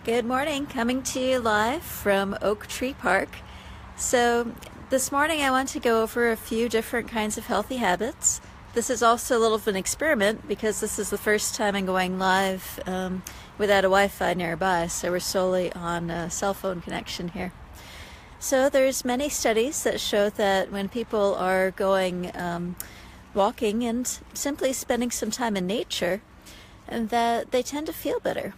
Good morning, coming to you live from Oak Tree Park. So, this morning I want to go over a few different kinds of healthy habits. This is also a little of an experiment because this is the first time I'm going live without a Wi-Fi nearby, so we're solely on a cell phone connection here. So, there's many studies that show that when people are going walking and simply spending some time in nature, and that they tend to feel better.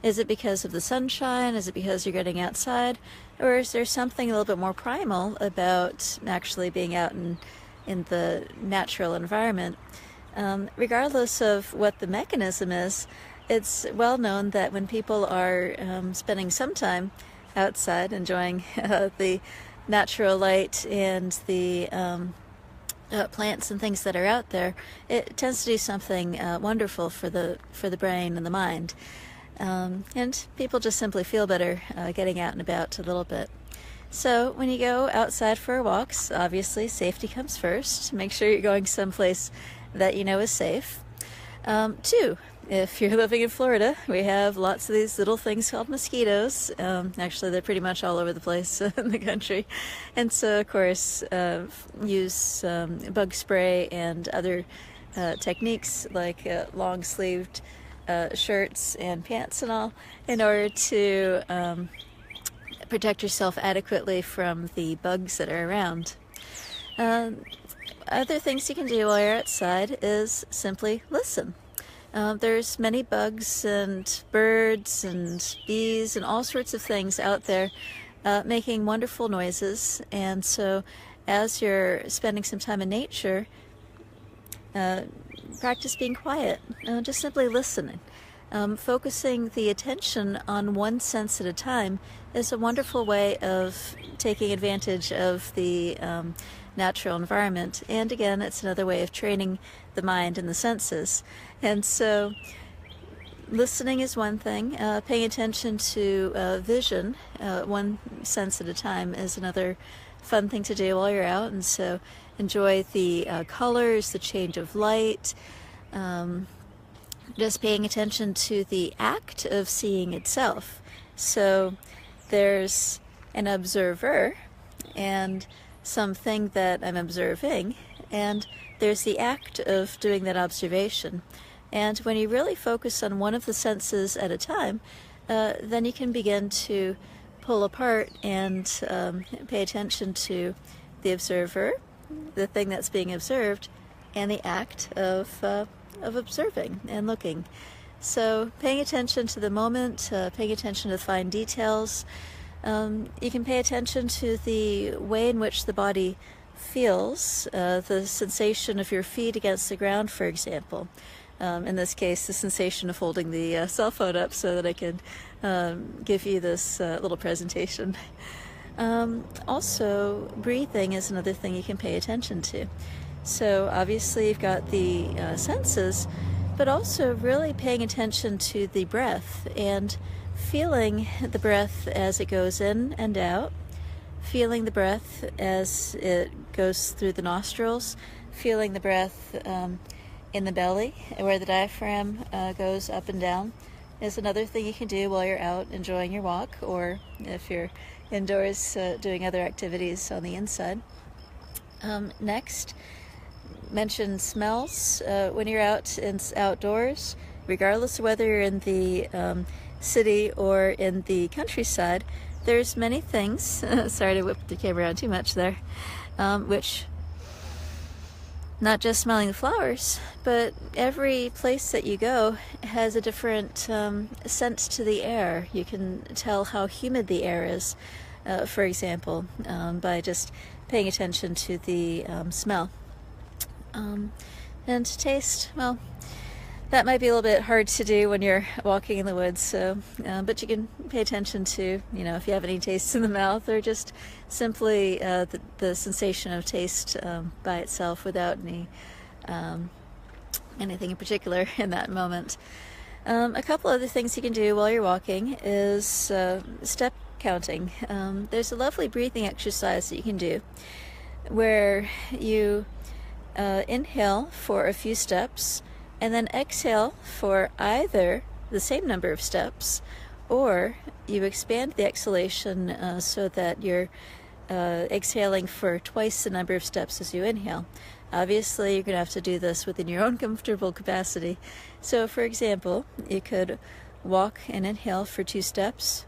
Is it because of the sunshine? Is it because you're getting outside? Or is there something a little bit more primal about actually being out in the natural environment? Regardless of what the mechanism is, it's well known that when people are spending some time outside enjoying the natural light and the plants and things that are out there, it tends to do something wonderful for the brain and the mind. And people just simply feel better getting out and about a little bit. So when you go outside for walks, obviously safety comes first. Make sure you're going someplace that you know is safe. Two, if you're living in Florida, we have lots of these little things called mosquitoes. Actually, they're pretty much all over the place in the country. And so, of course, use bug spray and other techniques like long-sleeved shirts and pants and all in order to protect yourself adequately from the bugs that are around. Other things you can do while you're outside is simply listen. There's many bugs and birds and bees and all sorts of things out there making wonderful noises, and so as you're spending some time in nature, practice being quiet, just simply listening. Focusing the attention on one sense at a time is a wonderful way of taking advantage of the natural environment. And again, it's another way of training the mind and the senses. And so listening is one thing. Paying attention to vision, one sense at a time, is another fun thing to do while you're out. And so enjoy the colors, the change of light, just paying attention to the act of seeing itself. So there's an observer and something that I'm observing, and there's the act of doing that observation. And when you really focus on one of the senses at a time, then you can begin to pull apart and pay attention to the observer, the thing that's being observed, and the act of observing and looking. So paying attention to the moment, paying attention to the fine details. You can pay attention to the way in which the body feels, the sensation of your feet against the ground, for example. In this case, the sensation of holding the cell phone up so that I can give you this little presentation. Also, breathing is another thing you can pay attention to. So obviously you've got the senses, but also really paying attention to the breath and feeling the breath as it goes in and out, feeling the breath as it goes through the nostrils, feeling the breath in the belly where the diaphragm goes up and down is another thing you can do while you're out enjoying your walk, or if you're indoors doing other activities on the inside. Next, mention smells. When you're outdoors, regardless of whether you're in the city or in the countryside, there's many things, sorry to whip the camera around too much there, which, not just smelling the flowers, but every place that you go has a different scent to the air. You can tell how humid the air is, for example, by just paying attention to the smell. And taste, well, that might be a little bit hard to do when you're walking in the woods, so but you can pay attention to, if you have any taste in the mouth, or just simply the sensation of taste by itself without anything in particular in that moment. A couple other things you can do while you're walking is step counting. There's a lovely breathing exercise that you can do where you inhale for a few steps and then exhale for either the same number of steps or you expand the exhalation so that you're exhaling for twice the number of steps as you inhale. Obviously, you're going to have to do this within your own comfortable capacity. So, for example, you could walk and inhale for 2 steps,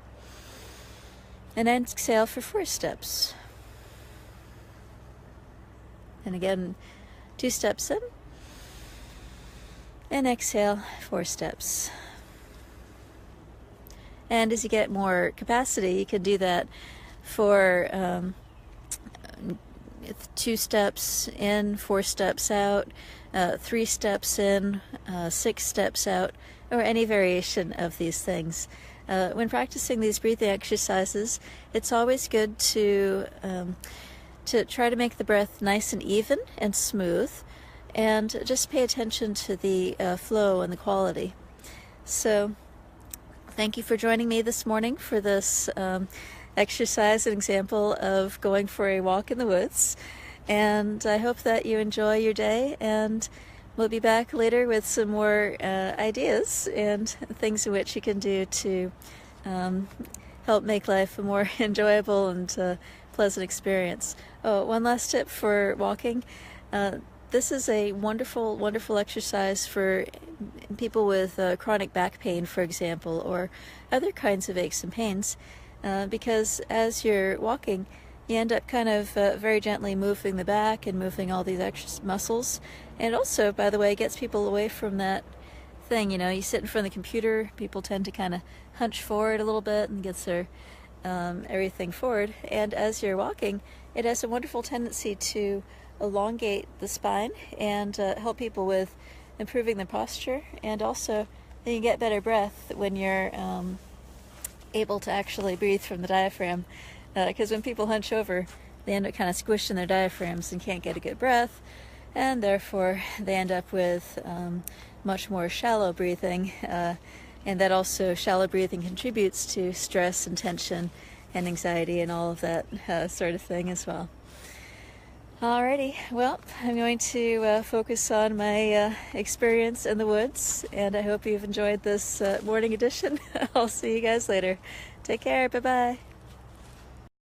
and then exhale for 4 steps. And again, 2 steps in, and exhale 4 steps. And as you get more capacity, you can do that for 2 steps in, 4 steps out, 3 steps in, 6 steps out, or any variation of these things. When practicing these breathing exercises, it's always good to try to make the breath nice and even and smooth, and just pay attention to the flow and the quality. So, thank you for joining me this morning for this exercise, an example of going for a walk in the woods. And I hope that you enjoy your day, and we'll be back later with some more ideas and things in which you can do to help make life a more enjoyable and pleasant experience. Oh, one last tip for walking. This is a wonderful, wonderful exercise for people with chronic back pain, for example, or other kinds of aches and pains, because as you're walking, you end up kind of very gently moving the back and moving all these extra muscles. And also, by the way, gets people away from that thing, you sit in front of the computer, people tend to kind of hunch forward a little bit and gets their everything forward. And as you're walking, it has a wonderful tendency to elongate the spine and help people with improving their posture, and also then you get better breath when you're able to actually breathe from the diaphragm, because when people hunch over, they end up kind of squishing their diaphragms and can't get a good breath, and therefore they end up with much more shallow breathing, and that also shallow breathing contributes to stress and tension and anxiety and all of that sort of thing as well. Alrighty, well, I'm going to focus on my experience in the woods, and I hope you've enjoyed this morning edition. I'll see you guys later. Take care, bye-bye.